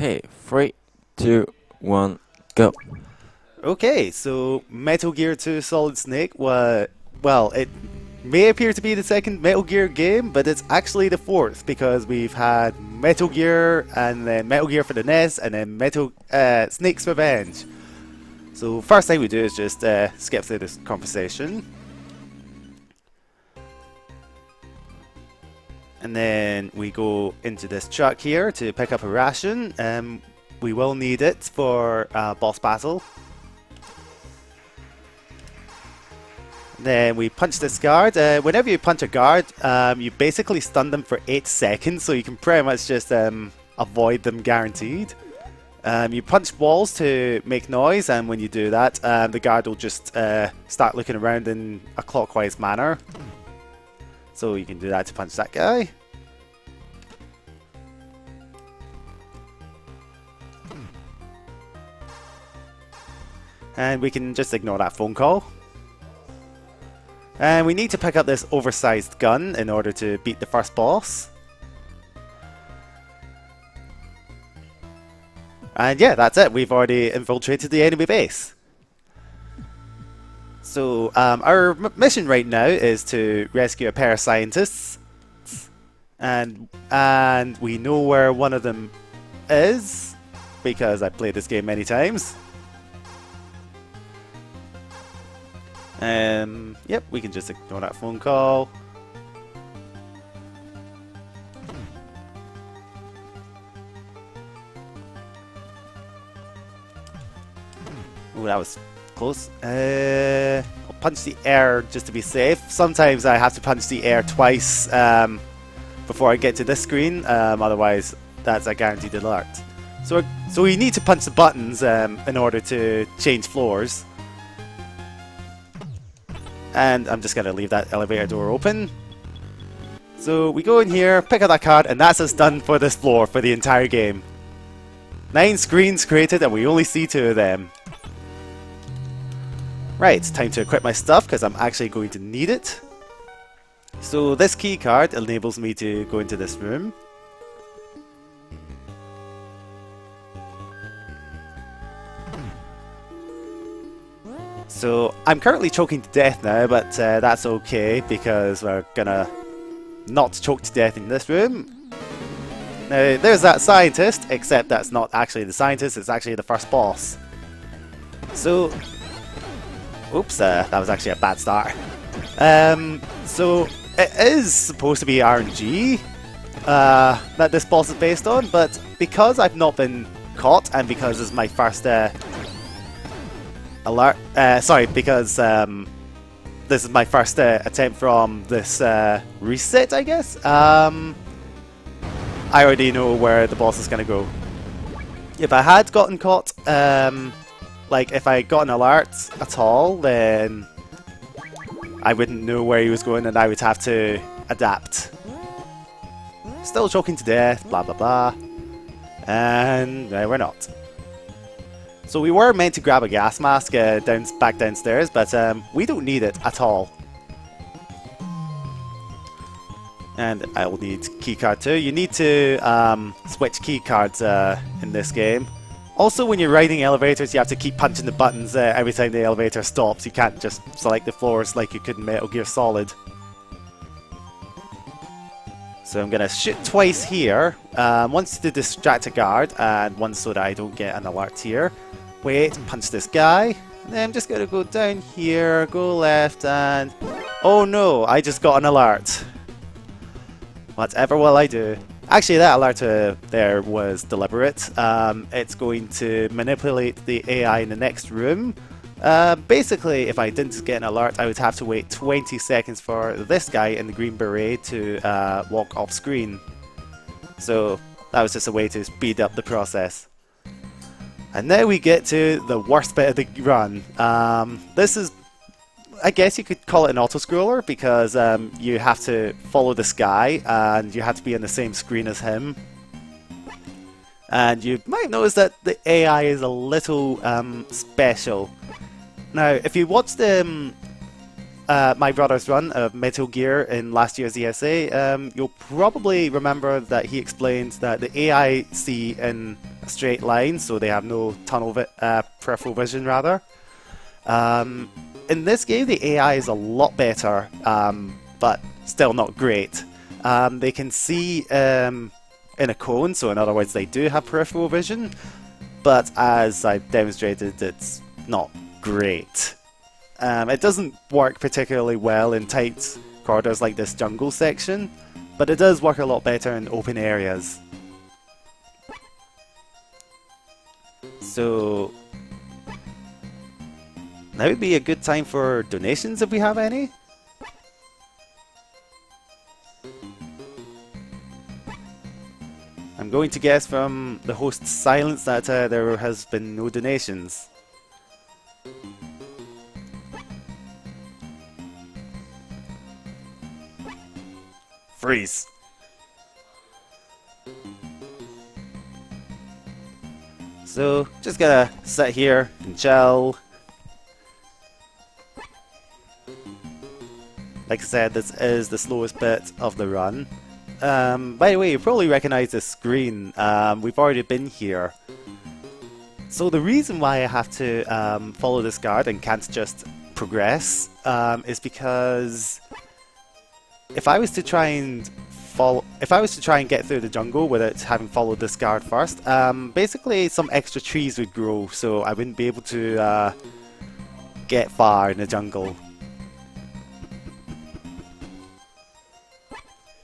Okay, 3, 2, 1, go. Okay, so Metal Gear 2 Solid Snake was, well, it may appear to be the second Metal Gear game, but it's actually the fourth because we've had Metal Gear and then Metal Gear for the NES and then Snake's Revenge. So first thing we do is just skip through this conversation. And then we go into this truck here to pick up a ration. We will need it for boss battle. Then we punch this guard. Whenever you punch a guard, you basically stun them for 8 seconds, so you can pretty much just avoid them guaranteed. You punch walls to make noise, and when you do that, the guard will just start looking around in a clockwise manner. So you can do that to punch that guy. And we can just ignore that phone call. And we need to pick up this oversized gun in order to beat the first boss. And yeah, that's it. We've already infiltrated the enemy base. So our mission right now is to rescue a pair of scientists. And we know where one of them is because I've played this game many times. Yep, we can just ignore that phone call. Oh, that was close. I'll punch the air just to be safe. Sometimes I have to punch the air twice before I get to this screen. Otherwise, that's a guaranteed alert. So we need to punch the buttons in order to change floors. And I'm just going to leave that elevator door open. So we go in here, pick up that card, and that's us done for this floor for the entire game. 9 screens created and we only see 2 of them. Right, it's time to equip my stuff because I'm actually going to need it. So this key card enables me to go into this room. So I'm currently choking to death now, but that's okay because we're gonna not choke to death in this room. Now there's that scientist, except that's not actually the scientist, it's actually the first boss. So, oops, that was actually a bad start. So it is supposed to be RNG that this boss is based on, but because I've not been caught and because this is my first because this is my first attempt from this reset, I guess. I already know where the boss is going to go. If I had gotten caught, like if I got an alert at all, then I wouldn't know where he was going and I would have to adapt. Still choking to death, blah blah blah. And we're not. So we were meant to grab a gas mask back downstairs, but we don't need it at all. And I will need keycard too. You need to switch keycards in this game. Also, when you're riding elevators, you have to keep punching the buttons every time the elevator stops. You can't just select the floors like you could in Metal Gear Solid. So I'm going to shoot twice here. Once to distract a guard, and once so that I don't get an alert here. Wait, punch this guy. Then I'm just going to go down here, go left, and... oh no, I just got an alert. Whatever will I do? Actually, that alert there was deliberate. It's going to manipulate the AI in the next room. Basically, if I didn't get an alert, I would have to wait 20 seconds for this guy in the green beret to walk off screen. So that was just a way to speed up the process. And now we get to the worst bit of the run. This is, I guess you could call it an auto-scroller because you have to follow this guy and you have to be on the same screen as him. And you might notice that the AI is a little special. Now, if you watched my brother's run of Metal Gear in last year's ESA, you'll probably remember that he explained that the AI in a straight line, so they have no peripheral vision rather. In this game, the AI is a lot better, but still not great. They can see in a cone, so in other words, they do have peripheral vision, but as I've demonstrated, it's not great. It doesn't work particularly well in tight corridors like this jungle section, but it does work a lot better in open areas. So now would be a good time for donations if we have any. I'm going to guess from the host's silence that there has been no donations. Freeze. So, just gonna sit here and chill. Like I said, this is the slowest bit of the run. By the way, you probably recognize this screen. We've already been here. So the reason why I have to follow this guard and can't just progress is because if I was to try and get through the jungle without having followed this guard first, basically some extra trees would grow, so I wouldn't be able to get far in the jungle.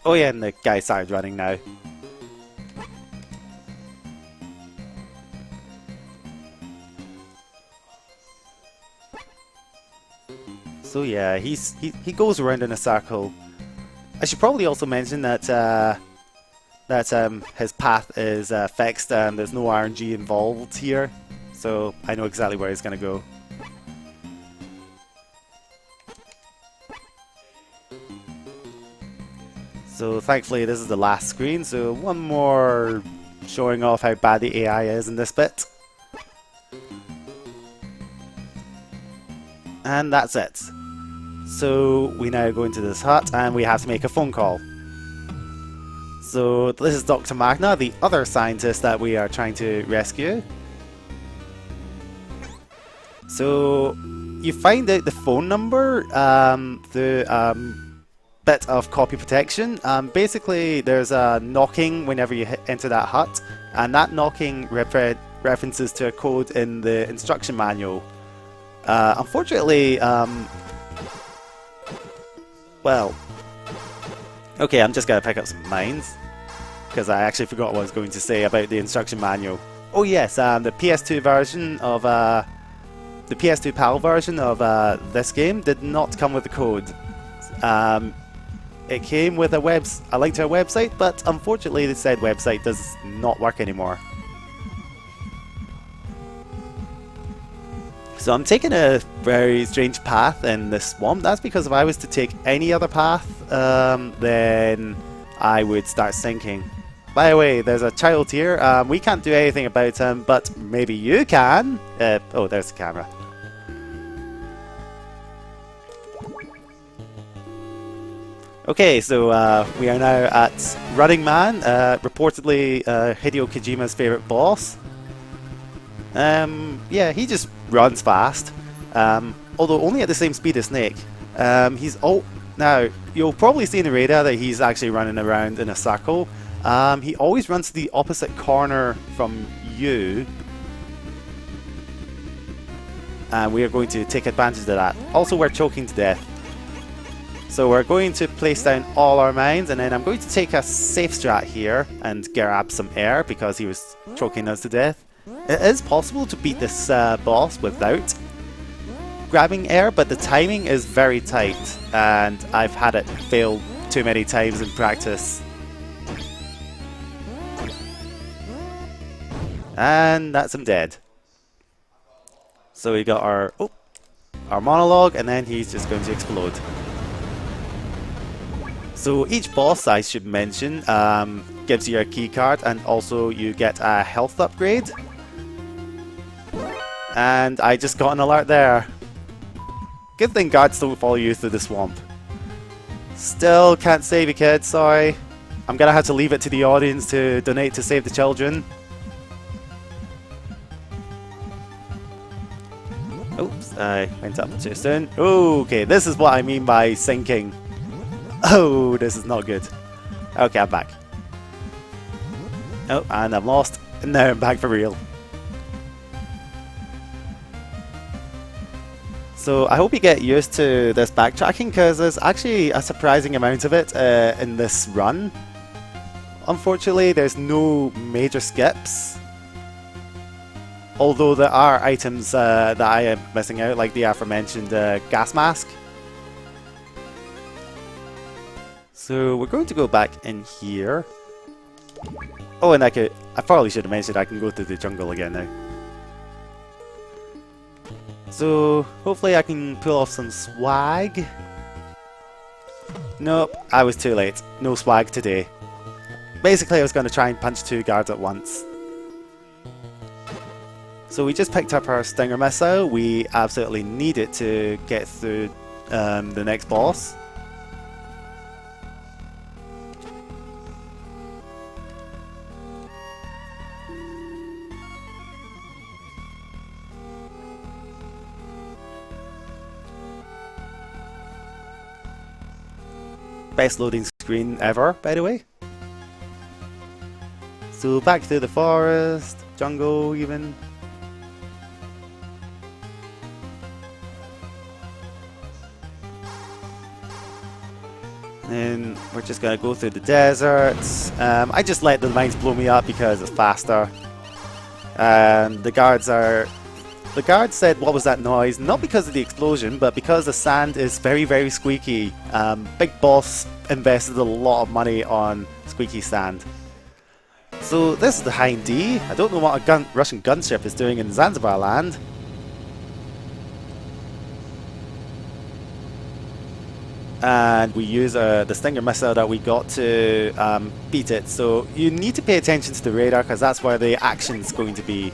Oh yeah, and the guy started running now. So yeah, he goes around in a circle. I should probably also mention that his path is fixed and there's no RNG involved here, so I know exactly where he's gonna go. So thankfully this is the last screen, so one more showing off how bad the AI is in this bit. And that's it. So we now go into this hut and we have to make a phone call. So this is Dr. Magna, the other scientist that we are trying to rescue. So you find out the phone number, bit of copy protection. Basically there's a knocking whenever you enter that hut, and that knocking references to a code in the instruction manual. Unfortunately, well, okay, I'm just gonna pick up some mines because I actually forgot what I was going to say about the instruction manual. Oh yes, the PS2 version of the PS2 PAL version of this game did not come with the code. It came with a link to a website, but unfortunately the said website does not work anymore. So I'm taking a very strange path in this swamp. That's because if I was to take any other path, then I would start sinking. By the way, there's a child here. We can't do anything about him, but maybe you can. Oh, there's the camera. Okay, so we are now at Running Man, reportedly Hideo Kojima's favourite boss. Yeah, he just runs fast, although only at the same speed as Snake. Now, you'll probably see in the radar that he's actually running around in a circle. He always runs to the opposite corner from you, and we are going to take advantage of that. Also, we're choking to death. So we're going to place down all our mines, and then I'm going to take a safe strat here and grab some air because he was choking us to death. It is possible to beat this boss without grabbing air, but the timing is very tight, and I've had it fail too many times in practice. And that's him dead. So we got our monologue, and then he's just going to explode. So each boss, I should mention, gives you a key card, and also you get a health upgrade. And I just got an alert there. Good thing guards don't follow you through the swamp. Still can't save you, kid, sorry. I'm gonna have to leave it to the audience to donate to save the children. Oops, I went up too soon. Okay, this is what I mean by sinking. Oh, this is not good. Okay, I'm back. Oh, and I'm lost. And now I'm back for real. So I hope you get used to this backtracking, because there's actually a surprising amount of it in this run. Unfortunately, there's no major skips. Although there are items that I am missing out, like the aforementioned gas mask. So we're going to go back in here. Oh, and I probably should have mentioned I can go through the jungle again now. So hopefully I can pull off some swag. Nope, I was too late. No swag today. Basically I was going to try and punch 2 guards at once. So we just picked up our Stinger missile. We absolutely need it to get through the next boss. Best loading screen ever, by the way. So back through the forest, jungle even. And we're just gonna go through the deserts. I just let the mines blow me up because it's faster. And the guards said, what was that noise? Not because of the explosion, but because the sand is very, very squeaky. Big Boss invested a lot of money on squeaky sand. So this is the Hind D. I don't know what a Russian gunship is doing in Zanzibar land. And we use the Stinger missile that we got to beat it. So you need to pay attention to the radar, because that's where the action's going to be.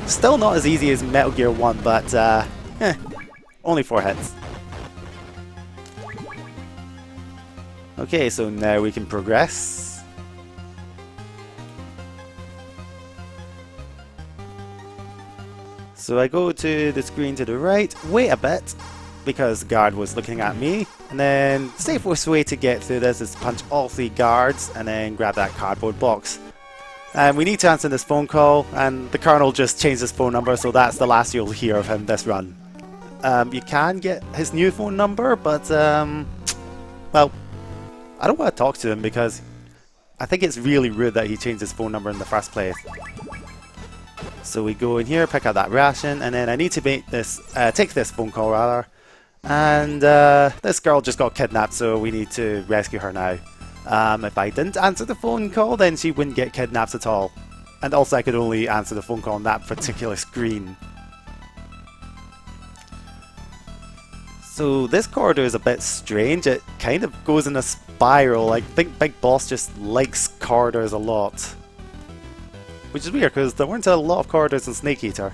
Still not as easy as Metal Gear 1, but only 4 hits. Okay, so now we can progress. So I go to the screen to the right, wait a bit, because the guard was looking at me, and then the safest way to get through this is punch all 3 guards and then grab that cardboard box. And we need to answer this phone call, and the Colonel just changed his phone number, so that's the last you'll hear of him this run. You can get his new phone number, but well, I don't want to talk to him because I think it's really rude that he changed his phone number in the first place. So we go in here, pick up that ration, and then I need to make this, take this phone call rather. And this girl just got kidnapped, so we need to rescue her now. If I didn't answer the phone call, then she wouldn't get kidnapped at all. And also I could only answer the phone call on that particular screen. So this corridor is a bit strange. It kind of goes in a spiral. I think Big Boss just likes corridors a lot. Which is weird, because there weren't a lot of corridors in Snake Eater.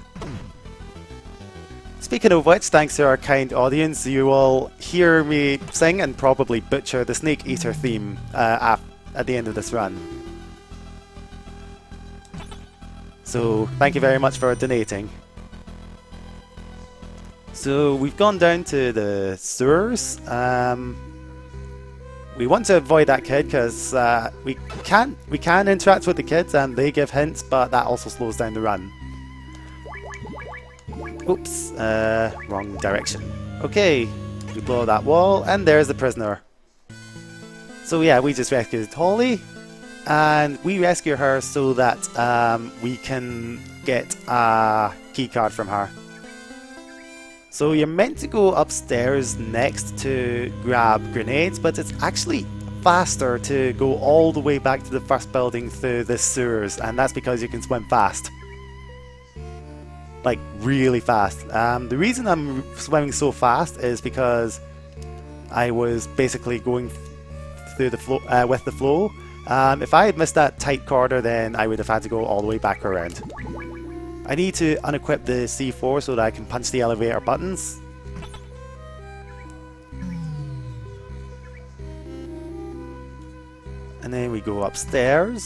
Speaking of which, thanks to our kind audience, you will hear me sing and probably butcher the Snake Eater theme at the end of this run. So, thank you very much for donating. So, we've gone down to the sewers. We want to avoid that kid because we can interact with the kids and they give hints, but that also slows down the run. Oops, wrong direction. Okay, we blow that wall, and there's the prisoner. So yeah, we just rescued Holly, and we rescue her so that we can get a keycard from her. So you're meant to go upstairs next to grab grenades, but it's actually faster to go all the way back to the first building through the sewers, and that's because you can swim fast. Like, really fast. The reason I'm swimming so fast is because I was basically going through the flow, with the flow. If I had missed that tight corridor, then I would have had to go all the way back around. I need to unequip the C4 so that I can punch the elevator buttons. And then we go upstairs.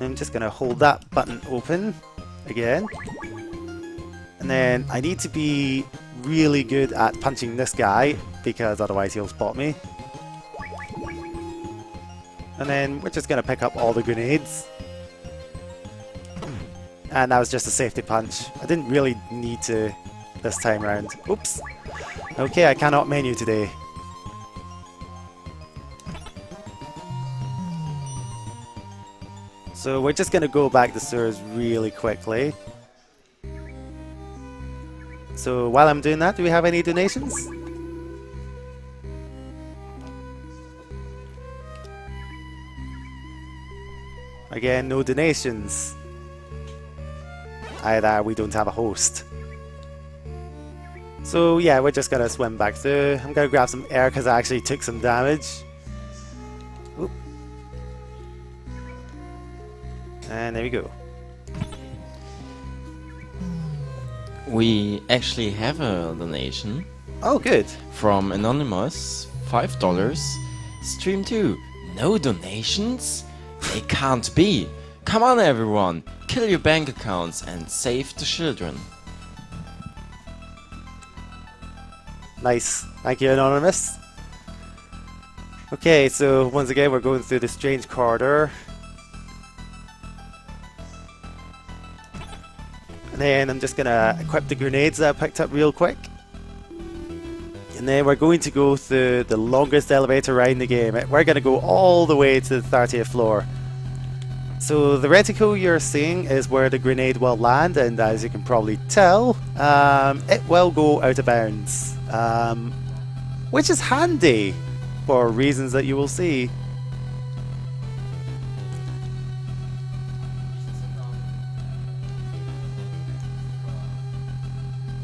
I'm just going to hold that button open again. And then I need to be really good at punching this guy because otherwise he'll spot me. And then we're just going to pick up all the grenades. And that was just a safety punch. I didn't really need to this time round. Oops. Okay, I cannot menu today. So we're just going to go back the sewers really quickly. So while I'm doing that, do we have any donations? Again, no donations. Either we don't have a host. So yeah, we're just gonna swim back through. I'm gonna grab some air because I actually took some damage. Oop. And there we go. We actually have a donation. Oh, good. From Anonymous, $5. Stream 2, no donations? They can't be. Come on everyone, kill your bank accounts and save the children. Nice. Thank you, Anonymous. Okay, so once again we're going through the strange corridor. And then I'm just gonna equip the grenades that I picked up real quick. And then we're going to go through the longest elevator ride in the game. We're going to go all the way to the 30th floor. So the reticle you're seeing is where the grenade will land, and as you can probably tell, it will go out of bounds. Which is handy, for reasons that you will see.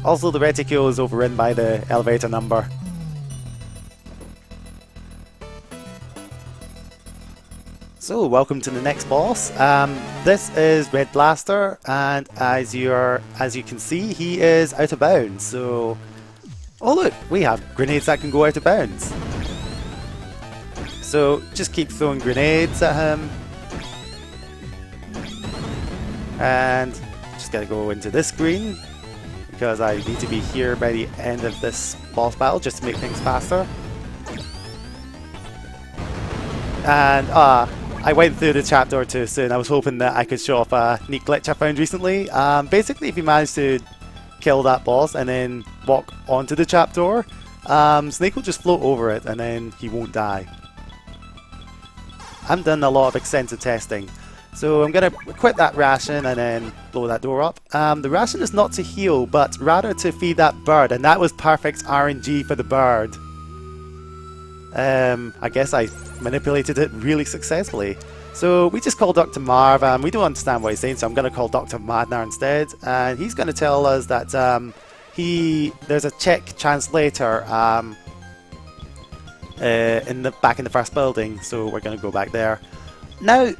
Also, the reticule is overridden by the elevator number. So, welcome to the next boss. This is Red Blaster, and as you can see, he is out of bounds. So, oh look, we have grenades that can go out of bounds. So, just keep throwing grenades at him, and just gotta go into this screen, because I need to be here by the end of this boss battle just to make things faster. And I went through the chapter too soon. I was hoping that I could show off a neat glitch I found recently. Basically, if you manage to kill that boss and then walk onto the trapdoor, Snake will just float over it and then he won't die. I've done a lot of extensive testing. So I'm going to equip that ration and then blow that door up. The ration is not to heal, but rather to feed that bird, and that was perfect RNG for the bird. I guess I manipulated it really successfully. So we just call Dr. Marv, and we don't understand what he's saying, so I'm going to call Dr. Madnar instead, and he's going to tell us that there's a Czech translator back in the first building, so we're going to go back there. Now,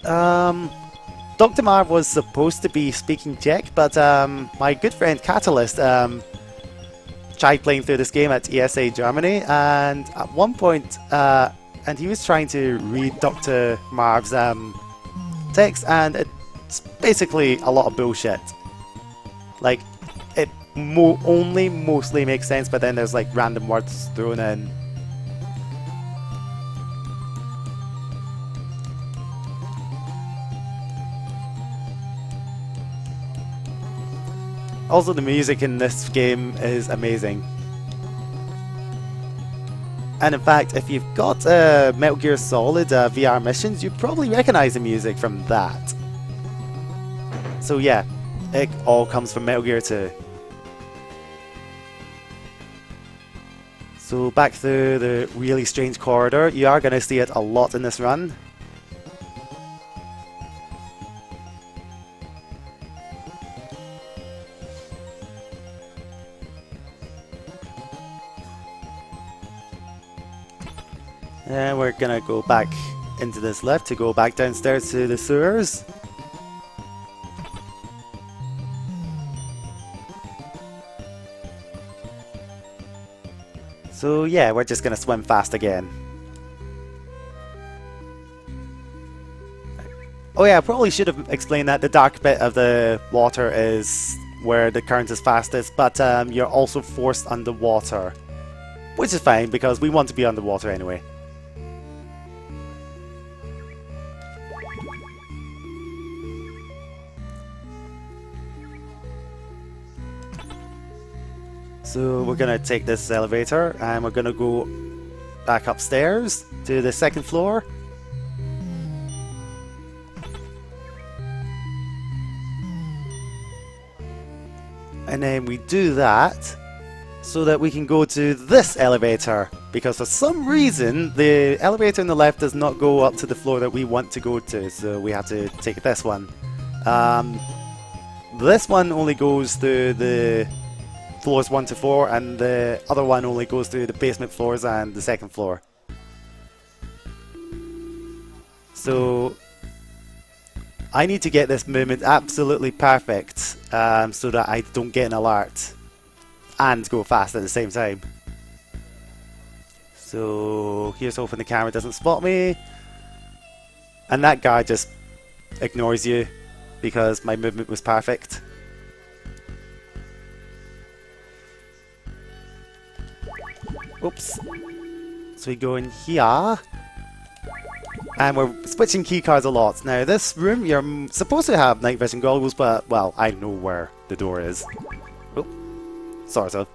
Dr. Marv was supposed to be speaking Czech, but my good friend Catalyst tried playing through this game at ESA Germany, and at one point, and he was trying to read Dr. Marv's text, and it's basically a lot of bullshit. Like, it only mostly makes sense, but then there's like random words thrown in. Also, the music in this game is amazing. And in fact, if you've got Metal Gear Solid VR missions, you probably recognize the music from that. So yeah, it all comes from Metal Gear 2. So back through the really strange corridor, you are going to see it a lot in this run. And we're gonna go back into this lift to go back downstairs to the sewers. So yeah, we're just gonna swim fast again. Oh yeah, I probably should have explained that the dark bit of the water is where the current is fastest, but you're also forced underwater. Which is fine, because we want to be underwater anyway. So we're gonna take this elevator and we're gonna go back upstairs to the second floor. And then we do that so that we can go to this elevator, because for some reason the elevator on the left does not go up to the floor that we want to go to, so we have to take this one. This one only goes to the floors 1 to 4, and the other one only goes to the basement floors and the second floor. So I need to get this movement absolutely perfect, so that I don't get an alert and go fast at the same time. So here's hoping the camera doesn't spot me, and that guy just ignores you because my movement was perfect. Oops. So we go in here. And we're switching keycards a lot. Now this room, you're supposed to have night vision goggles, but, well, I know where the door is. Oh, sort of.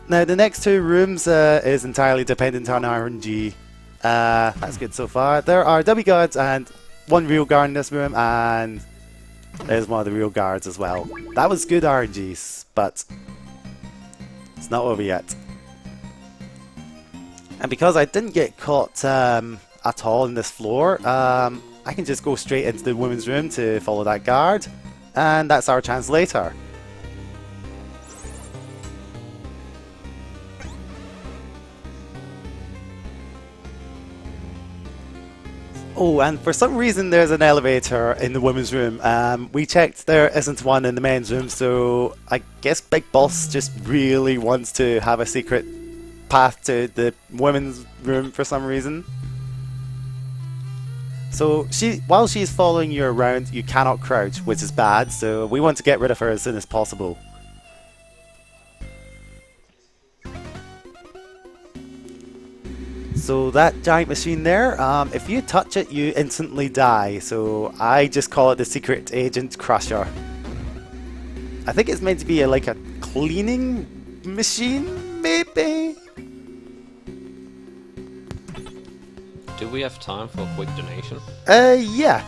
Now the next two rooms is entirely dependent on RNG. That's good so far. There are dummy guards and one real guard in this room, and there's one of the real guards as well. That was good RNGs, but it's not over yet. And because I didn't get caught at all in this floor, I can just go straight into the women's room to follow that guard, and that's our chance later. Oh, and for some reason there's an elevator in the women's room. We checked, there isn't one in the men's room, so I guess Big Boss just really wants to have a secret path to the women's room for some reason. So while she's following you around, you cannot crouch, which is bad, so we want to get rid of her as soon as possible. So that giant machine there, if you touch it, you instantly die, so I just call it the Secret Agent Crusher. I think it's meant to be like a cleaning machine, maybe? Do we have time for a quick donation? Yeah.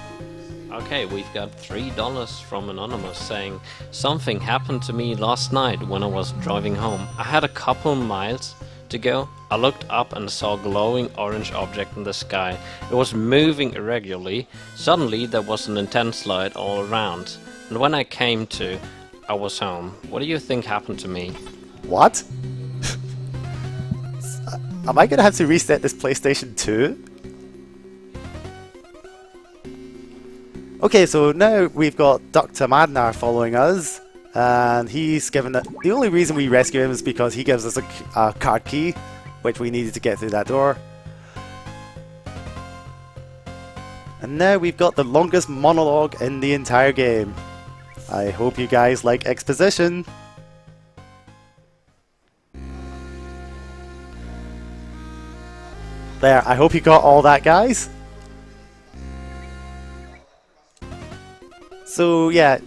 Okay, we've got $3 from Anonymous saying, something happened to me last night when I was driving home. I had a couple miles to go. I looked up and saw a glowing orange object in the sky. It was moving irregularly. Suddenly there was an intense light all around. And when I came to, I was home. What do you think happened to me? What? Am I gonna have to reset this PlayStation 2? Okay, so now we've got Dr. Madnar following us, and he's given it. The only reason we rescue him is because he gives us a card key, which we needed to get through that door. And now we've got the longest monologue in the entire game. I hope you guys like exposition. There, I hope you got all that, guys. So yeah,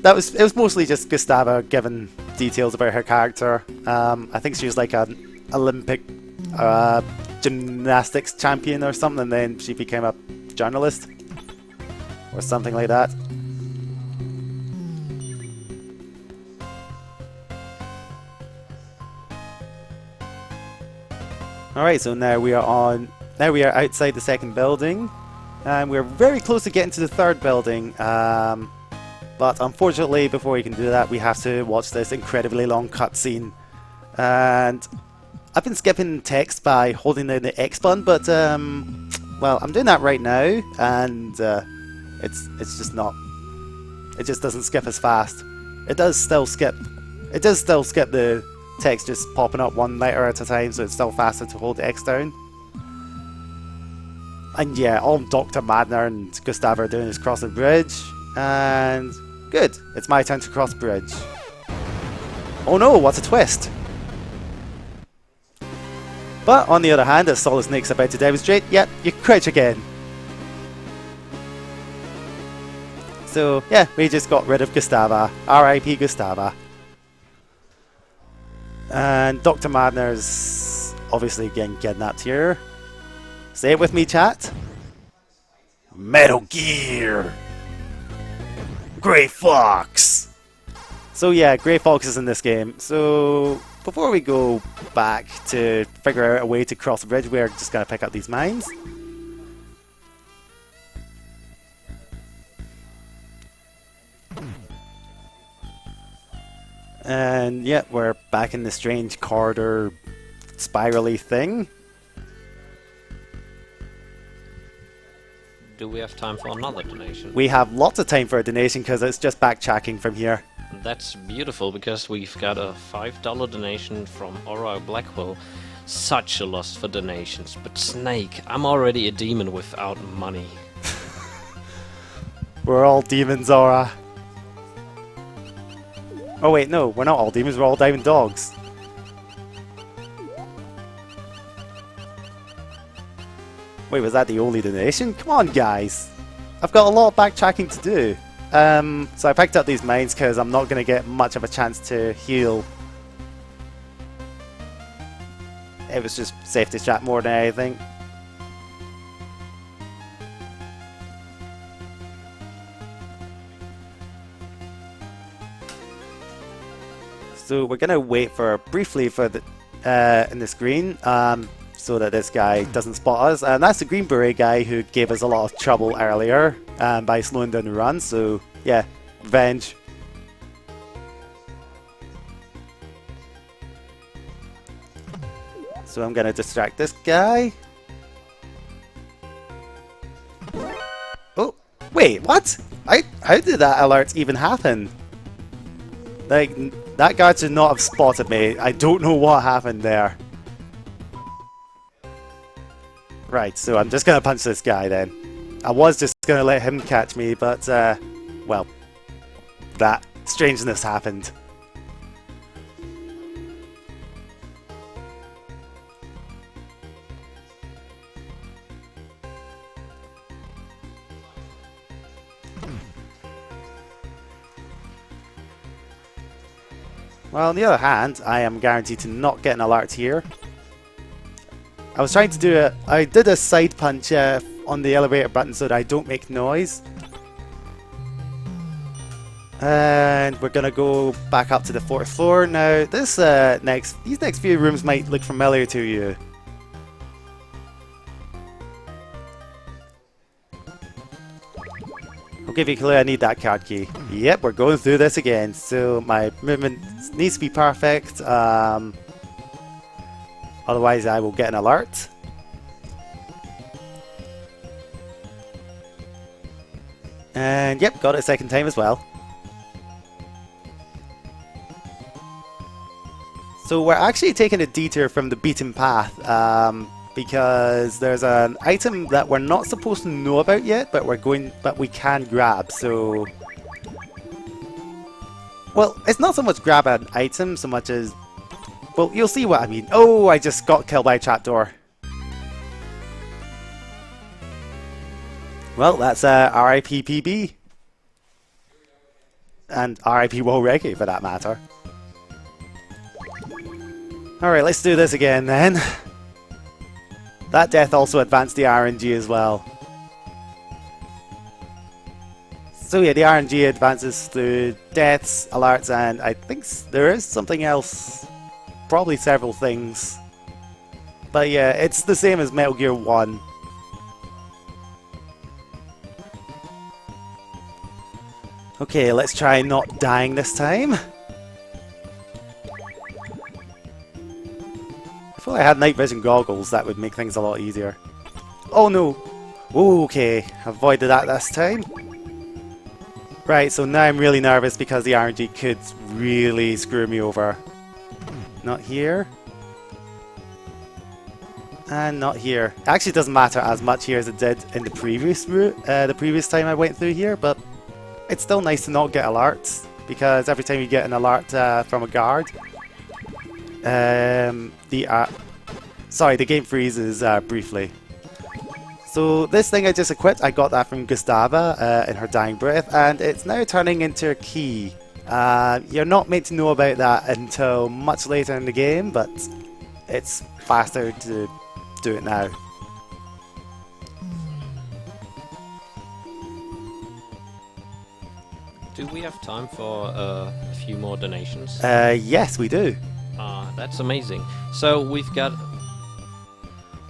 it was mostly just Gustava giving details about her character. I think she was like an Olympic gymnastics champion or something, and then she became a journalist or something like that. Alright, so now we are outside the second building. And we're very close to getting to the third building, but unfortunately before we can do that we have to watch this incredibly long cutscene. And I've been skipping text by holding down the X button, but well, I'm doing that right now, and it's just not. It just doesn't skip as fast. It does still skip the text just popping up one letter at a time, so it's still faster to hold the X down. And yeah, all Dr. Madner and Gustav are doing is cross the bridge. And good, it's my turn to cross the bridge. Oh no, what a twist! But on the other hand, as Solid Snake's about to demonstrate, yep, you crouch again. So yeah, we just got rid of Gustava. R.I.P. Gustava. And Dr. Madner's obviously again kidnapped here. Say it with me, chat. Metal Gear! Grey Fox! So yeah, Grey Fox is in this game. So before we go back to figure out a way to cross the bridge, we're just going to pick up these mines. And yeah, we're back in the strange corridor spirally thing. Do we have time for another donation? We have lots of time for a donation because it's just backtracking from here. That's beautiful because we've got a $5 donation from Ora Blackwell. Such a loss for donations. But Snake, I'm already a demon without money. We're all demons, Aura. Oh wait, no, we're not all demons, we're all diamond dogs. Wait, was that the only donation? Come on, guys. I've got a lot of backtracking to do. So I picked up these mines because I'm not going to get much of a chance to heal. It was just safety strap more than anything. So we're going to wait for briefly for the in the screen so that this guy doesn't spot us. And that's the Green Beret guy who gave us a lot of trouble earlier by slowing down the run. So yeah, revenge. So I'm going to distract this guy. Oh, wait, what? How did that alert even happen? Like, that guy should not have spotted me. I don't know what happened there. Right, so I'm just going to punch this guy then. I was just going to let him catch me, but, well, that strangeness happened. Well, on the other hand, I am guaranteed to not get an alert here. I was trying to do it. I did a side punch on the elevator button so that I don't make noise. And we're gonna go back up to the 4th floor. Now, this these next few rooms might look familiar to you. I'll give you a clue, I need that card key. Yep, we're going through this again. So my movement needs to be perfect. Otherwise I will get an alert. And yep, got it a second time as well. So we're actually taking a detour from the beaten path. Because there's an item that we're not supposed to know about yet, but we can grab. So, well, it's not so much grab an item so much as, well, you'll see what I mean. Oh, I just got killed by a trapdoor. Well, that's R.I.P. PB. And R.I.P. Wolreki for that matter. Alright, let's do this again then. That death also advanced the RNG as well. So yeah, the RNG advances through deaths, alerts, and I think there is something else. Probably several things. But yeah, it's the same as Metal Gear 1. Okay, let's try not dying this time. If I had night vision goggles, that would make things a lot easier. Oh no! Okay, avoided that this time. Right, so now I'm really nervous because the RNG could really screw me over. Not here. And not here. It actually doesn't matter as much here as it did in the previous route, the previous time I went through here, but it's still nice to not get alerts, because every time you get an alert from a guard, the game freezes briefly. So this thing I just equipped, I got that from Gustava in her dying breath, and it's now turning into a key. You're not meant to know about that until much later in the game, but it's faster to do it now. Do we have time for a few more donations? Yes, we do. That's amazing. So we've got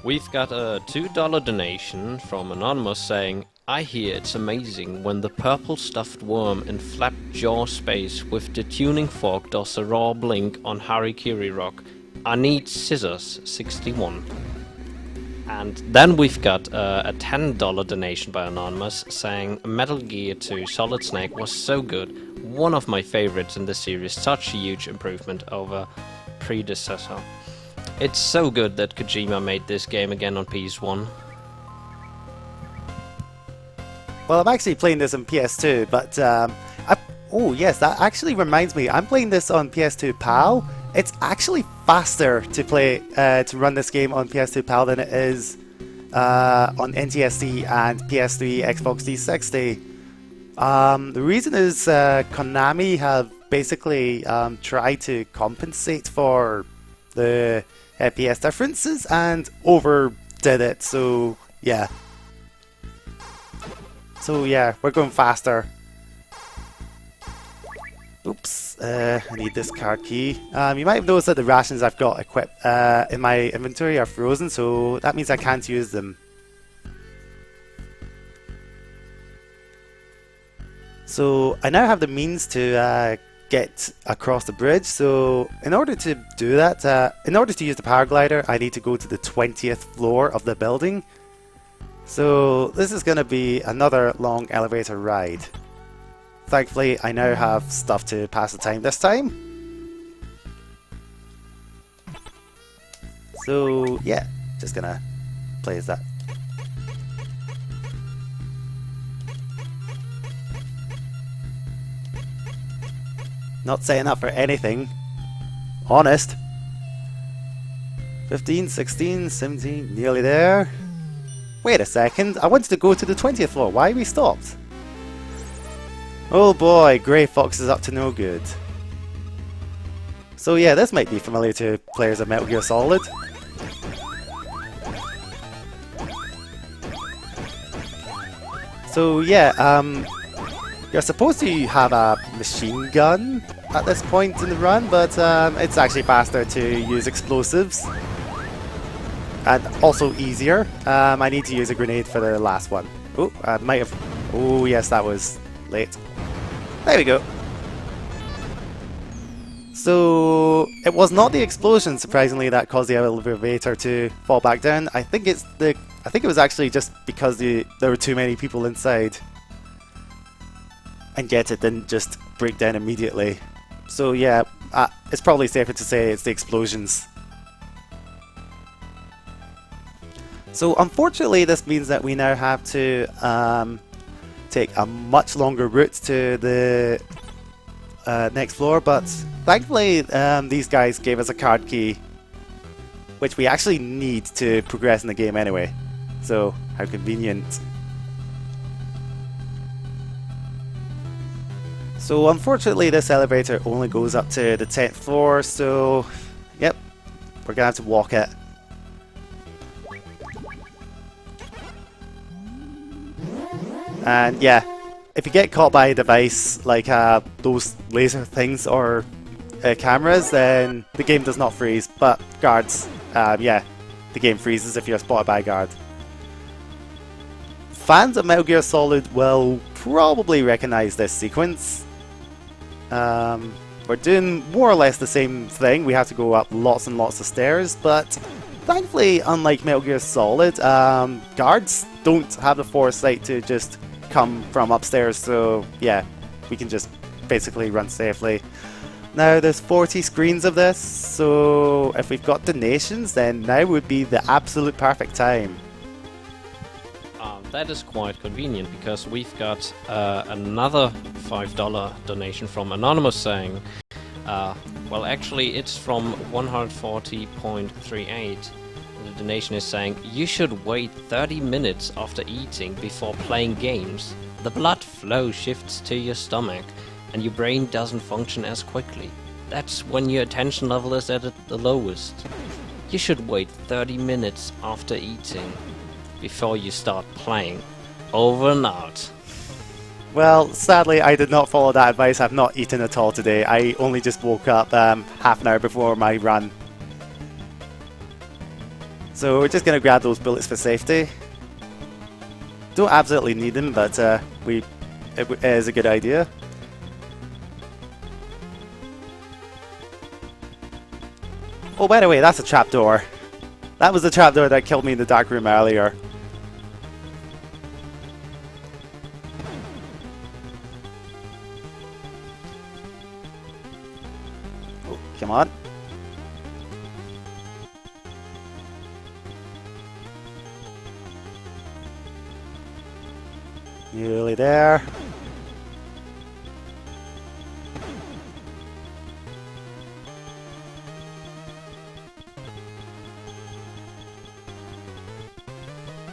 a $2 donation from Anonymous saying, I hear it's amazing when the purple stuffed worm in flap jaw space with the tuning fork does a raw blink on Harikiri Rock. I need scissors, 61. And then we've got a $10 donation by Anonymous saying Metal Gear 2 Solid Snake was so good, one of my favorites in the series, such a huge improvement over predecessor. It's so good that Kojima made this game again on PS1. Well, I'm actually playing this on PS2, but oh yes, that actually reminds me, I'm playing this on PS2 PAL. It's actually faster to play to run this game on PS2 PAL than it is on NTSC and PS3, Xbox 360. The reason is Konami have basically tried to compensate for the FPS differences and overdid it. So yeah, we're going faster. Oops, I need this card key. You might have noticed that the rations I've got equipped in my inventory are frozen, so that means I can't use them. So I now have the means to get across the bridge, so in order to do that, in order to use the paraglider, I need to go to the 20th floor of the building. So this is going to be another long elevator ride. Thankfully, I now have stuff to pass the time this time. So yeah, just gonna play as that. Not setting up for anything. Honest. 15, 16, 17, nearly there. Wait a second, I wanted to go to the 20th floor. Why we stopped? Oh boy, Grey Fox is up to no good. So yeah, this might be familiar to players of Metal Gear Solid. So yeah, you're supposed to have a machine gun at this point in the run, but it's actually faster to use explosives. And also easier. I need to use a grenade for the last one. Oh, I might have... Oh yes, that was late. There we go. So it was not the explosion, surprisingly, that caused the elevator to fall back down. I think it was actually just because there were too many people inside. And yet it didn't just break down immediately. So yeah, it's probably safer to say it's the explosions. So unfortunately, this means that we now have to take a much longer route to the next floor, but thankfully these guys gave us a card key, which we actually need to progress in the game anyway. So how convenient. So unfortunately this elevator only goes up to the 10th floor, so yep, we're gonna have to walk it. And yeah, if you get caught by a device like those laser things or cameras, then the game does not freeze. But guards, yeah, the game freezes if you're spotted by a guard. Fans of Metal Gear Solid will probably recognize this sequence. We're doing more or less the same thing. We have to go up lots and lots of stairs, but thankfully, unlike Metal Gear Solid, guards don't have the foresight to just come from upstairs, so yeah, we can just basically run safely. Now there's 40 screens of this, so if we've got donations, then now would be the absolute perfect time. That is quite convenient because we've got another $5 donation from Anonymous saying, well, actually, it's from 140.38. The donation is saying, you should wait 30 minutes after eating before playing games. The blood flow shifts to your stomach and your brain doesn't function as quickly. That's when your attention level is at the lowest. You should wait 30 minutes after eating before you start playing. Over and out. Well, sadly, I did not follow that advice. I've not eaten at all today. I only just woke up half an hour before my run. So we're just going to grab those bullets for safety. Don't absolutely need them, but it is a good idea. Oh, by the way, that's a trapdoor. That was the trapdoor that killed me in the dark room earlier. Oh, come on. Nearly there.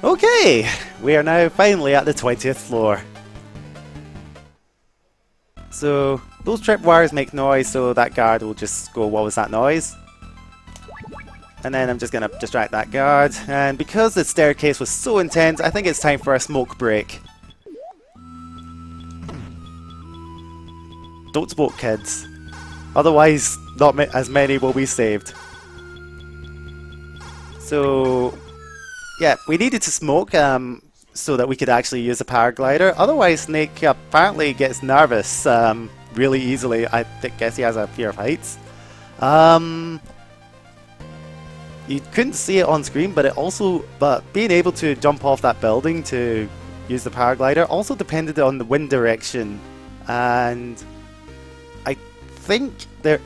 Okay, we are now finally at the 20th floor. So, those tripwires make noise, so that guard will just go, what was that noise? And then I'm just going to distract that guard. And because the staircase was so intense, I think it's time for a smoke break. Don't smoke, kids. Otherwise, not as many will be saved. So, yeah, we needed to smoke so that we could actually use a paraglider. Otherwise, Snake apparently gets nervous really easily. I guess he has a fear of heights. You couldn't see it on screen, but being able to jump off that building to use the paraglider also depended on the wind direction. And I think there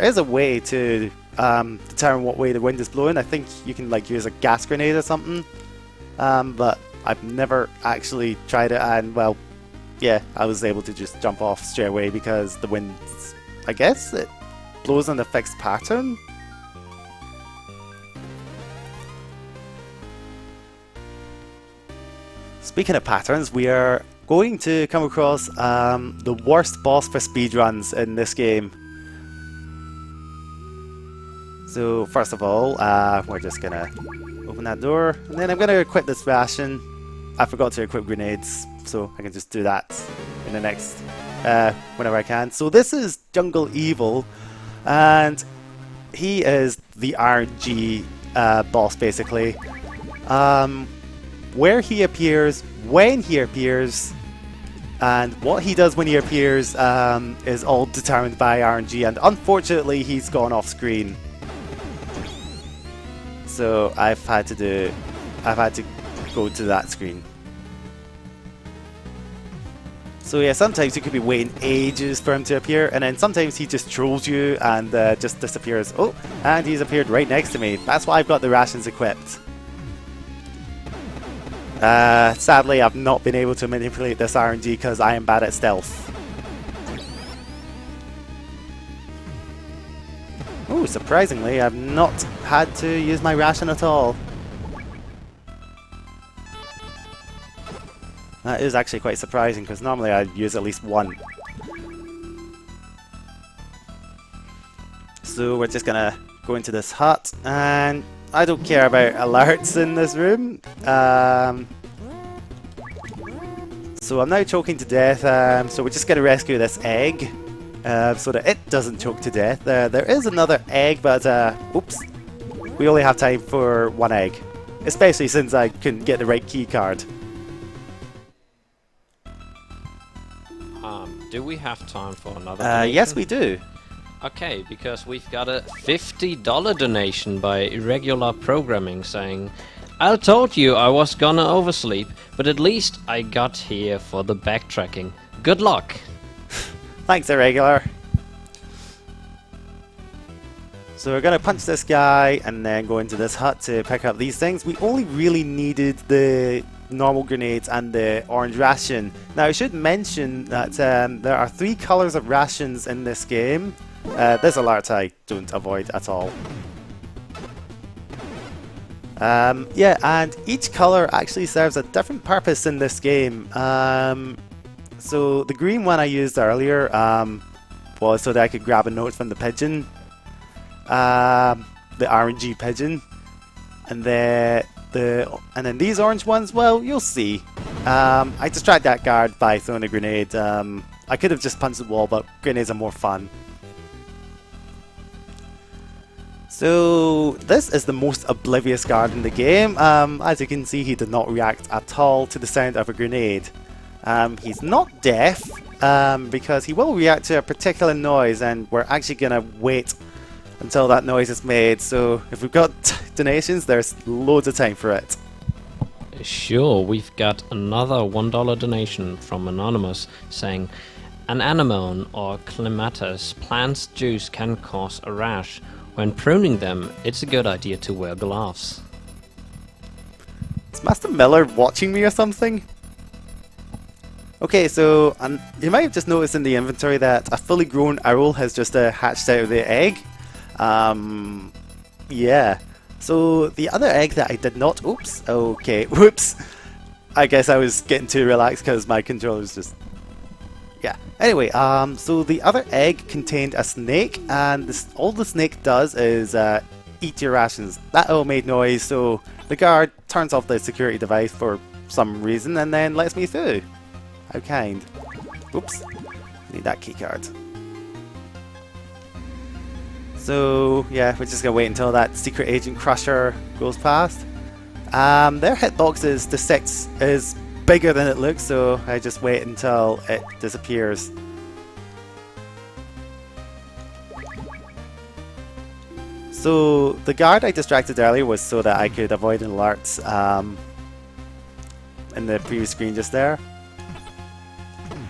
is a way to determine what way the wind is blowing. I think you can use a gas grenade or something, but I've never actually tried it, and well, yeah, I was able to just jump off straight away because the wind, I guess it blows in a fixed pattern. Speaking of patterns, we are going to come across the worst boss for speedruns in this game. So first of all, we're just gonna open that door, and then I'm gonna equip this ration. I forgot to equip grenades, so I can just do that in the next, whenever I can. So this is Jungle Evil, and he is the RNG boss basically. Where he appears, when he appears, and what he does when he appears is all determined by RNG, and unfortunately he's gone off screen. So I've had to go to that screen. So yeah, sometimes you could be waiting ages for him to appear, and then sometimes he just trolls you and just disappears. Oh, and he's appeared right next to me. That's why I've got the rations equipped. Sadly, I've not been able to manipulate this RNG because I am bad at stealth. Oh, surprisingly, I've not had to use my ration at all. That is actually quite surprising because normally I'd use at least one. So we're just gonna go into this hut, and I don't care about alerts in this room. So I'm now choking to death, so we're just gonna rescue this egg. So that it doesn't choke to death. There is another egg, but oops, we only have time for one egg, especially since I couldn't get the right key card. Do we have time for another donation? Yes, we do. Okay, because we've got a $50 donation by Irregular Programming saying, I told you I was gonna oversleep, but at least I got here for the backtracking. Good luck! Thanks, Irregular. So we're going to punch this guy and then go into this hut to pick up these things. We only really needed the normal grenades and the orange ration. Now I should mention that there are 3 colors of rations in this game. This alert I don't avoid at all. Yeah, and each color actually serves a different purpose in this game. So the green one I used earlier was so that I could grab a note from the pigeon. The RNG pigeon, and then these orange ones, well, you'll see. I distract that guard by throwing a grenade. I could have just punched the wall, but grenades are more fun. So this is the most oblivious guard in the game. As you can see, he did not react at all to the sound of a grenade. He's not deaf, because he will react to a particular noise, and we're actually gonna wait until that noise is made. So if we've got donations, there's loads of time for it. Sure, we've got another $1 donation from Anonymous saying, an anemone or clematis plant's juice can cause a rash. When pruning them, it's a good idea to wear gloves. Is Master Miller watching me or something? Okay, so you might have just noticed in the inventory that a fully grown owl has just hatched out of the egg. Yeah. So the other egg that I did not... Oops. Okay. Whoops. I guess I was getting too relaxed because my controller's just... Yeah. Anyway, so the other egg contained a snake, and all the snake does is eat your rations. That all made noise, so the guard turns off the security device for some reason and then lets me through. How kind. Oops. Need that keycard. So yeah, we're just gonna wait until that secret agent crusher goes past. Their hitboxes, the 6 is bigger than it looks, so I just wait until it disappears. So the guard I distracted earlier was so that I could avoid an alert in the previous screen just there.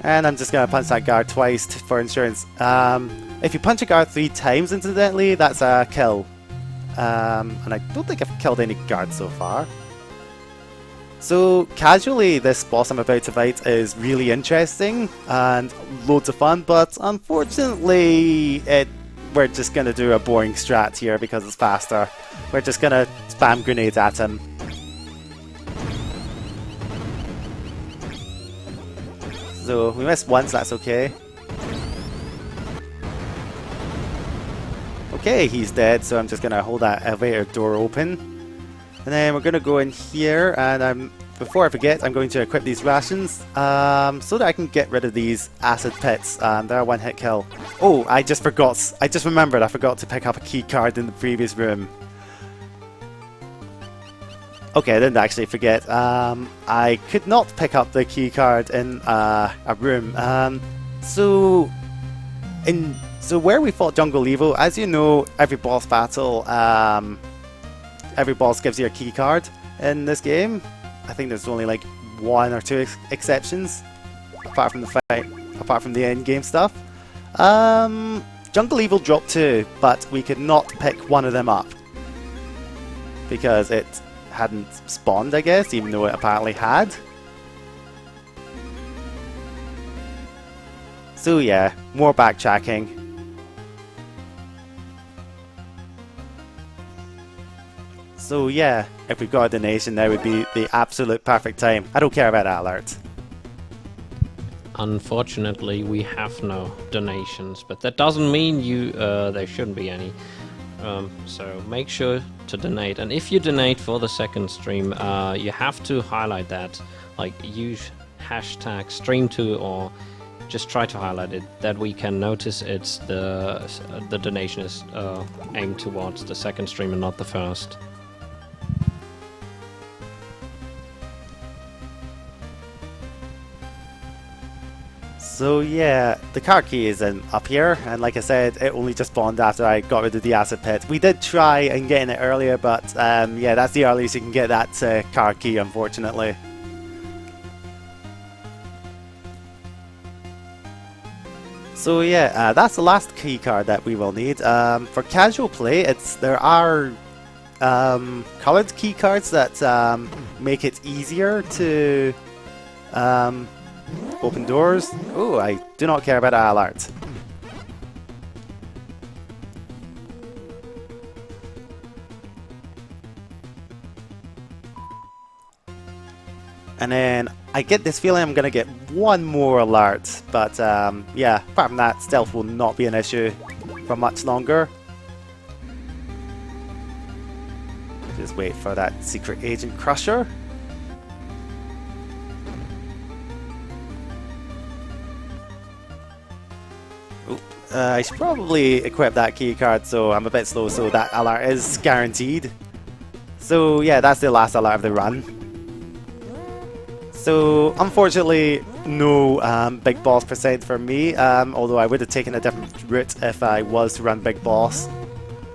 And I'm just gonna punch that guard twice for insurance. If you punch a guard 3 times incidentally, that's a kill. And I don't think I've killed any guards so far. So casually, this boss I'm about to fight is really interesting and loads of fun, but unfortunately we're just gonna do a boring strat here because it's faster. We're just gonna spam grenades at him. So we missed once, that's okay. Okay, he's dead, so I'm just gonna hold that elevator door open. And then we're gonna go in here, and before I forget, I'm going to equip these rations so that I can get rid of these acid pits. They're a one-hit kill. Oh, I just remembered I forgot to pick up a key card in the previous room. Okay, I didn't actually forget. I could not pick up the key card in a room. So where we fought Jungle Evo, as you know, every boss battle, every boss gives you a key card in this game. I think there's only like 1 or 2 exceptions, apart from the fight, apart from the end game stuff. Jungle Evo dropped 2, but we could not pick one of them up because it hadn't spawned, I guess, even though it apparently had. So yeah, more backtracking. So yeah, if we got a donation, that would be the absolute perfect time. I don't care about that alert. Unfortunately, we have no donations, but that doesn't mean there shouldn't be any. So make sure to donate, and if you donate for the second stream, you have to highlight that, like use hashtag stream2 or just try to highlight it, that we can notice it's the donation is aimed towards the second stream and not the first. So yeah, the car key is up here, and like I said, it only just spawned after I got rid of the acid pit. We did try and get in it earlier, but yeah, that's the earliest you can get that car key, unfortunately. So yeah, that's the last key card that we will need. For casual play, there are coloured key cards that make it easier to open doors. Oh, I do not care about that alert. And then I get this feeling I'm going to get one more alert, but yeah, apart from that, stealth will not be an issue for much longer. Just wait for that secret agent crusher. I should probably equip that key card, so I'm a bit slow, so that alert is guaranteed. So yeah, that's the last alert of the run. So unfortunately, no big boss percent for me, although I would have taken a different route if I was to run big boss,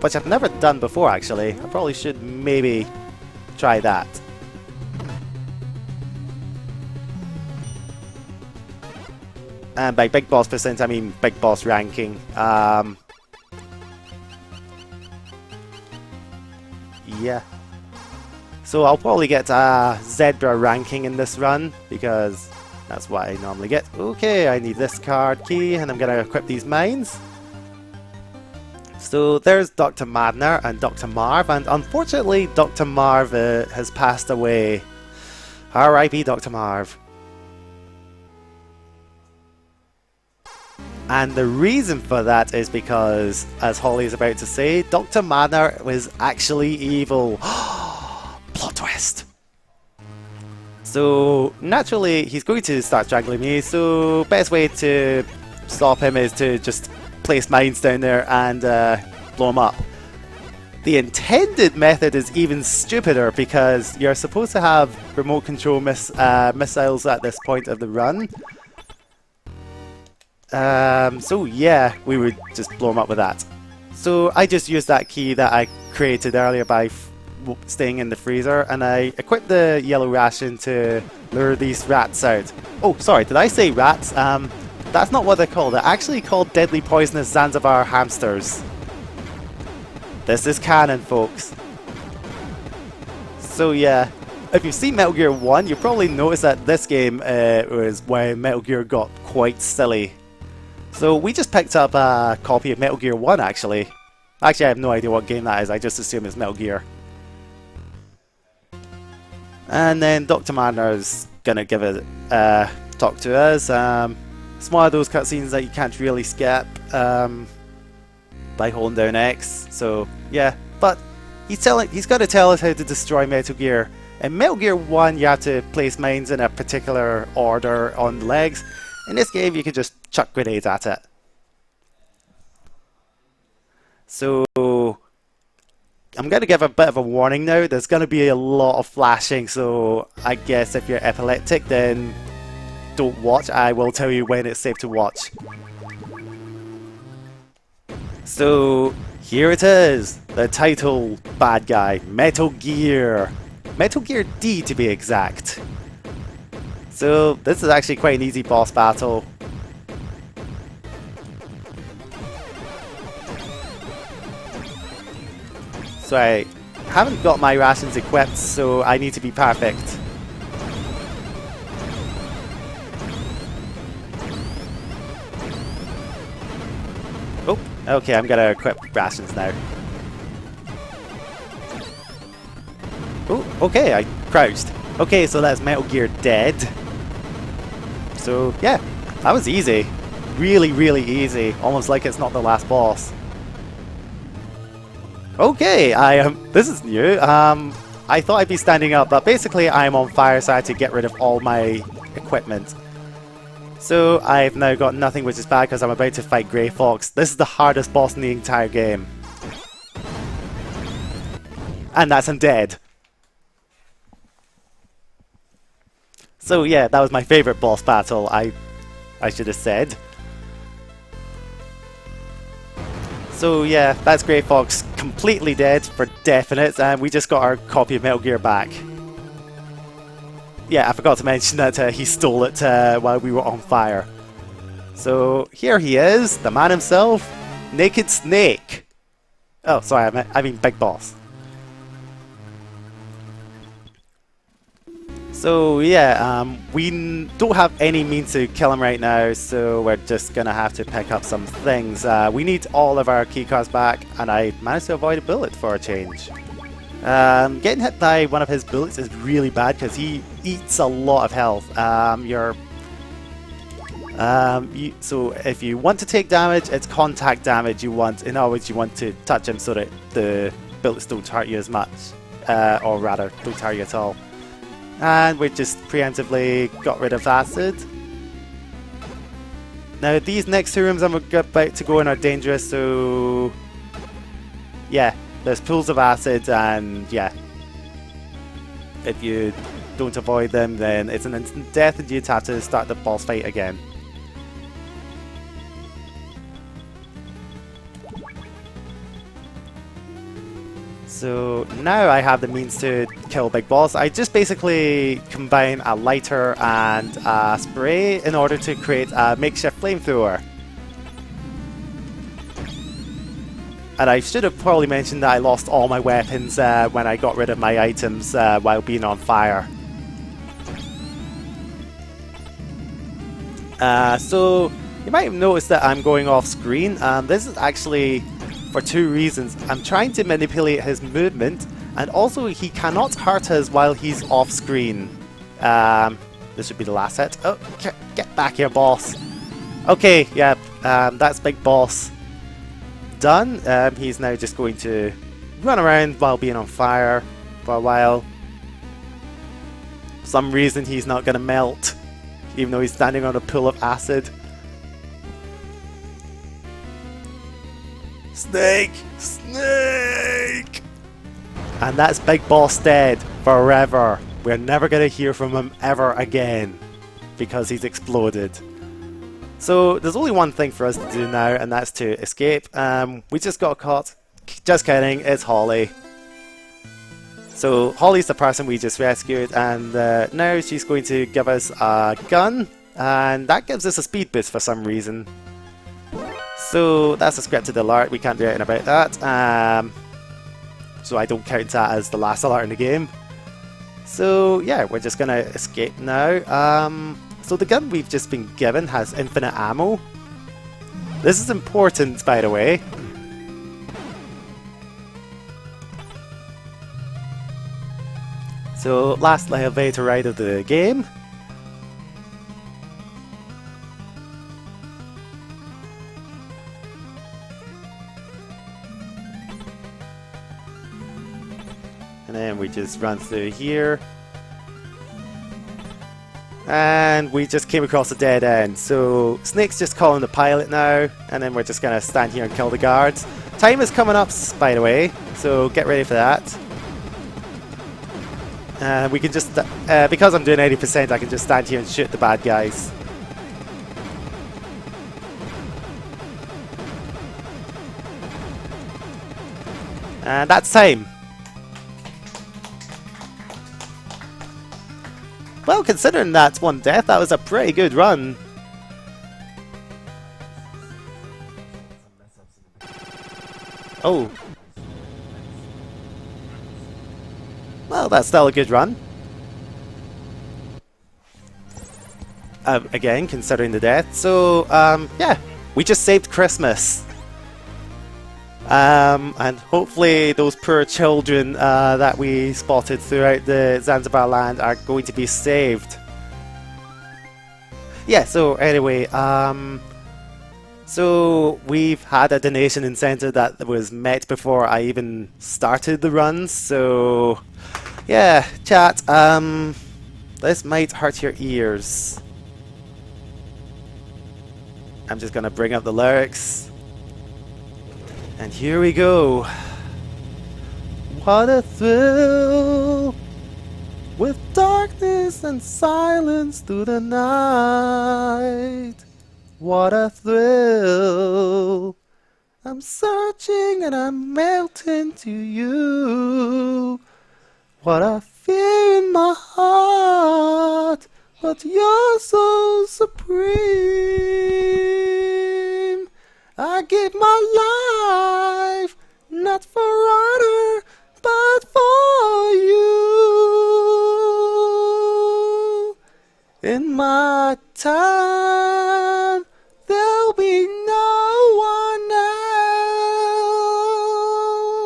which I've never done before actually. I probably should maybe try that. And by big boss percent, I mean big boss ranking. Yeah. So I'll probably get a Zebra ranking in this run, because that's what I normally get. Okay, I need this card key, and I'm going to equip these mines. So there's Dr. Madner and Dr. Marv, and unfortunately Dr. Marv has passed away. R.I.P. Dr. Marv. And the reason for that is because, as Holly is about to say, Dr. Madner was actually evil. Plot twist! So, naturally, he's going to start strangling me, so best way to stop him is to just place mines down there and blow him up. The intended method is even stupider, because you're supposed to have remote control missiles at this point of the run. So yeah, we would just blow him up with that. So I just used that key that I created earlier by staying in the freezer, and I equipped the yellow ration to lure these rats out. Oh, sorry, did I say rats? That's not what they're called. They're actually called deadly poisonous Zanzibar hamsters. This is canon, folks. So yeah, if you've seen Metal Gear 1, you probably noticed that this game was where Metal Gear got quite silly. So we just picked up a copy of Metal Gear 1 actually. Actually, I have no idea what game that is, I just assume it's Metal Gear. And then Dr. Madner's gonna give it talk to us. It's one of those cutscenes that you can't really skip by holding down X. So yeah, but he's got to tell us how to destroy Metal Gear. In Metal Gear 1, you have to place mines in a particular order on the legs. In this game, you can just chuck grenades at it. So I'm going to give a bit of a warning now. There's going to be a lot of flashing, so I guess if you're epileptic, then don't watch. I will tell you when it's safe to watch. So here it is, the title bad guy, Metal Gear. Metal Gear D to be exact. So this is actually quite an easy boss battle. So I haven't got my rations equipped, so I need to be perfect. Oh, okay, I'm gonna equip rations now. Oh, okay, I crouched. Okay, so that's Metal Gear Dead. So yeah, that was easy. Really, really easy. Almost like it's not the last boss. Okay, this is new. I thought I'd be standing up, but basically I'm on fire, so I had to get rid of all my equipment. So I've now got nothing, which is bad because I'm about to fight Grey Fox. This is the hardest boss in the entire game. And that's him dead. So yeah, that was my favourite boss battle, I should have said. So yeah, that's Grey Fox completely dead for definite, and we just got our copy of Metal Gear back. Yeah, I forgot to mention that he stole it while we were on fire. So here he is, the man himself, Naked Snake. Oh, sorry, I mean Big Boss. So yeah, we don't have any means to kill him right now, so we're just gonna have to pick up some things. We need all of our keycards back, and I managed to avoid a bullet for a change. Getting hit by one of his bullets is really bad because he eats a lot of health. So if you want to take damage, it's contact damage you want. In other words, you want to touch him so that the bullets don't hurt you as much, or rather, don't hurt you at all. And we just preemptively got rid of acid. Now these next two rooms I'm about to go in are dangerous, so yeah, there's pools of acid, and yeah, if you don't avoid them, then it's an instant death and you'd have to start the boss fight again. So now I have the means to kill Big Boss. I just basically combine a lighter and a spray in order to create a makeshift flamethrower. And I should have probably mentioned that I lost all my weapons when I got rid of my items while being on fire. So you might have noticed that I'm going off screen. This is actually for two reasons. I'm trying to manipulate his movement, and also he cannot hurt us while he's off screen. This should be the last hit. Oh, get back here, boss. Okay, yeah, that's Big Boss done. He's now just going to run around while being on fire for a while. For some reason he's not going to melt, even though he's standing on a pool of acid. Snake! Snake! And that's Big Boss dead forever. We're never going to hear from him ever again because he's exploded. So there's only one thing for us to do now, and that's to escape. We just got caught. Just kidding, it's Holly. So Holly's the person we just rescued, and now she's going to give us a gun, and that gives us a speed boost for some reason. So that's a scripted alert, we can't do anything about that. So I don't count that as the last alert in the game. So yeah, we're just gonna escape now. So the gun we've just been given has infinite ammo. This is important, by the way. So last elevator ride of the game. And then we just run through here. And we just came across a dead end. So Snake's just calling the pilot now, and then we're just gonna stand here and kill the guards. Time is coming up, by the way, so get ready for that. We can just, because I'm doing 80%, I can just stand here and shoot the bad guys. And that's time. Well, considering that's one death, that was a pretty good run. Oh. Well, that's still a good run. Again, considering the death. So, yeah, we just saved Christmas. And hopefully those poor children that we spotted throughout the Zanzibar land are going to be saved. Yeah, so anyway, so we've had a donation incentive that was met before I even started the runs, so yeah, chat, this might hurt your ears. I'm just gonna bring up the lyrics. And here we go. What a thrill, with darkness and silence through the night. What a thrill, I'm searching and I'm melting to you. What a fear in my heart, but you're so supreme. I give my life, not for honor, but for you. In my time, there'll be no one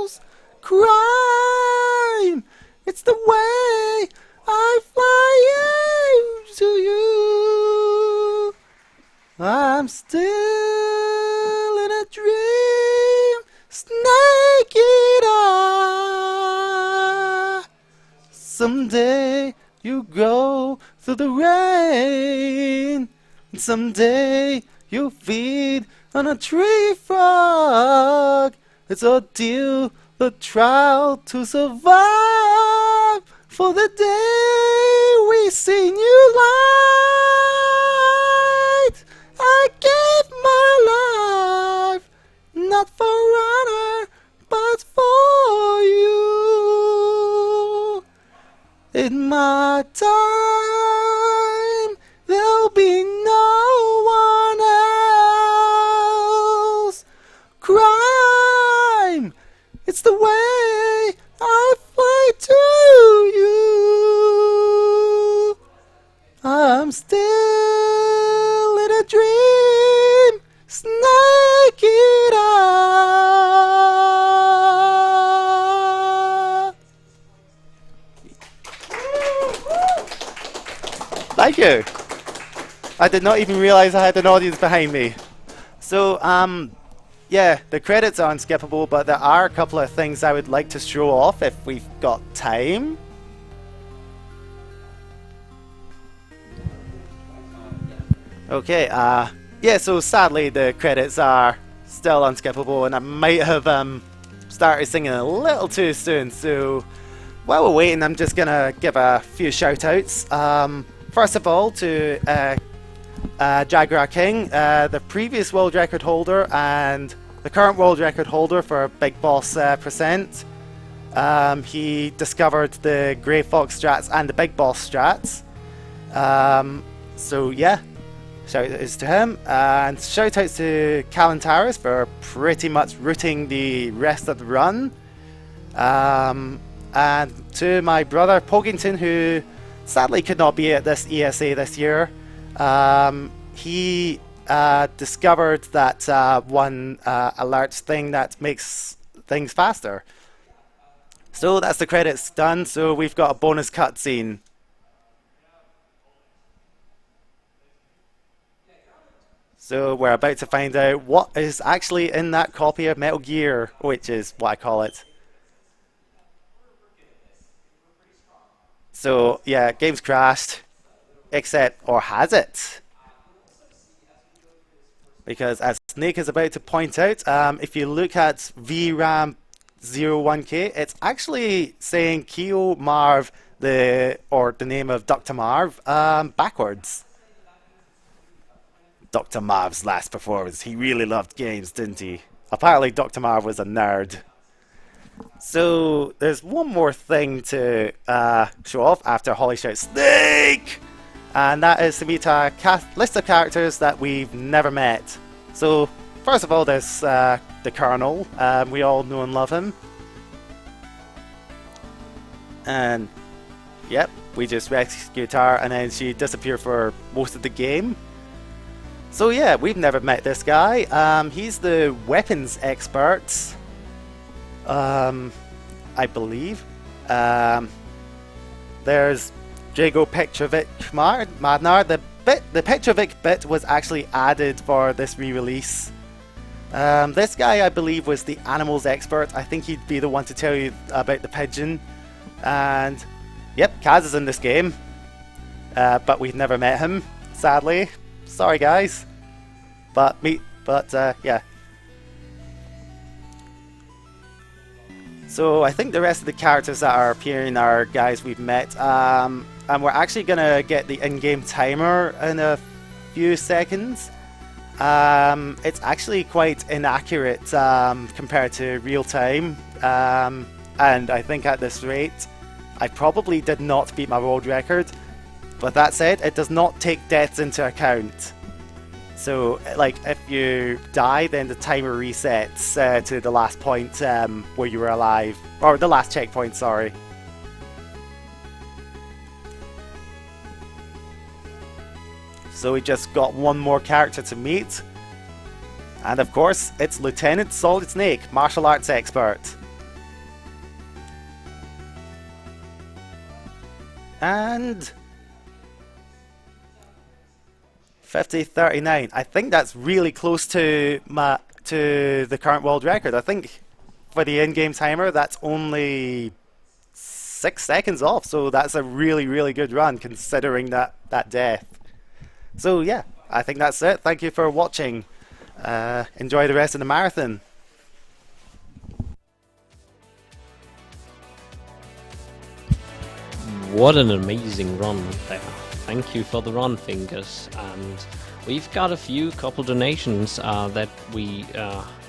else. Crime, it's the way I fly into you. I'm still in a dream, naked eye. Someday you go through the rain. Someday you feed on a tree frog. It's ordeal, the trial to survive. For the day we see new light, I gave my life, not for honor, but for you. In my time, there'll be no one else. Crime, it's the way I fly to you. I'm still in a dream, naked eye. Thank you. I did not even realize I had an audience behind me. So, yeah, the credits are unskippable, but there are a couple of things I would like to show off if we've got time. Okay, yeah, so sadly the credits are still unskippable, and I might have started singing a little too soon, so while we're waiting, I'm just gonna give a few shout outs. First of all, to Jaguar King, the previous world record holder and the current world record holder for Big Boss percent. He discovered the Grey Fox strats and the Big Boss strats. So yeah, shout outs to him, and shout outs to Kalantaris for pretty much routing the rest of the run. And to my brother Pogington, who sadly could not be at this ESA this year. He discovered that one alert thing that makes things faster. So that's the credits done, so we've got a bonus cutscene. So we're about to find out what is actually in that copy of Metal Gear, which is what I call it. So yeah, game's crashed, except, or has it? Because as Snake is about to point out, if you look at VRAM 01K, it's actually saying Kyo Marv, the name of Dr. Marv, backwards. Dr. Marv's last performance. He really loved games, didn't he? Apparently Dr. Marv was a nerd. So there's one more thing to show off after Holly shouts Snake! And that is to meet a list of characters that we've never met. So first of all, there's the Colonel. We all know and love him. And yep, we just rescued her and then she disappeared for most of the game. So yeah, we've never met this guy. He's the weapons expert, I believe. There's Drago Petrovic Madnar. The Petrovic bit was actually added for this re-release. This guy, I believe, was the animals expert. I think he'd be the one to tell you about the pigeon. And yep, Kaz is in this game, but we've never met him, sadly. Sorry, guys. But yeah. So I think the rest of the characters that are appearing are guys we've met. And we're actually gonna get the in-game timer in a few seconds. It's actually quite inaccurate compared to real time. And I think at this rate, I probably did not beat my world record. But that said, it does not take deaths into account. So, like, if you die, then the timer resets to the last point where you were alive, or the last checkpoint, sorry. So we just got one more character to meet. And of course, it's Lieutenant Solid Snake, martial arts expert. And 50:39. I think that's really close to the current world record. I think for the in-game timer, that's only 6 seconds off. So that's a really, really good run considering that death. So yeah, I think that's it. Thank you for watching. Enjoy the rest of the marathon. What an amazing run there. Thank you for the run, Fingers. And we've got a couple donations that we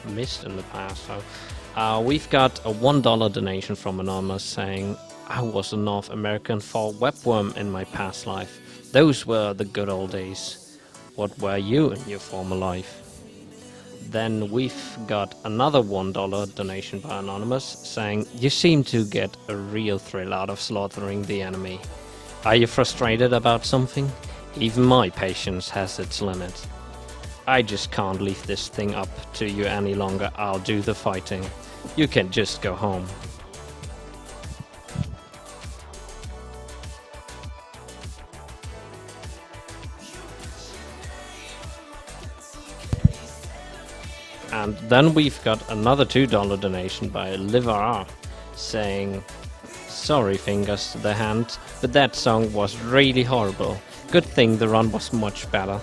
missed in the past. So we've got a $1 donation from Anonymous saying, I was a North American fall webworm in my past life. Those were the good old days. What were you in your former life? Then we've got another $1 donation by Anonymous saying, you seem to get a real thrill out of slaughtering the enemy. Are you frustrated about something? Even my patience has its limit. I just can't leave this thing up to you any longer. I'll do the fighting. You can just go home. And then we've got another $2 donation by Livar saying, sorry FingersTehHand, but that song was really horrible. Good thing the run was much better.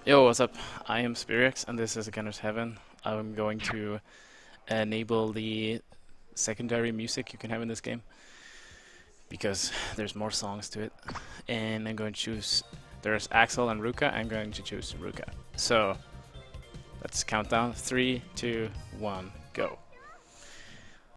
Yo, what's up? I am Spirix, and this is FingersTehHand. I'm going to enable the secondary music you can have in this game because there's more songs to it. And I'm going to choose. There's Axel and Ruka. I'm going to choose Ruka. So let's count down. 3, 2, 1, go.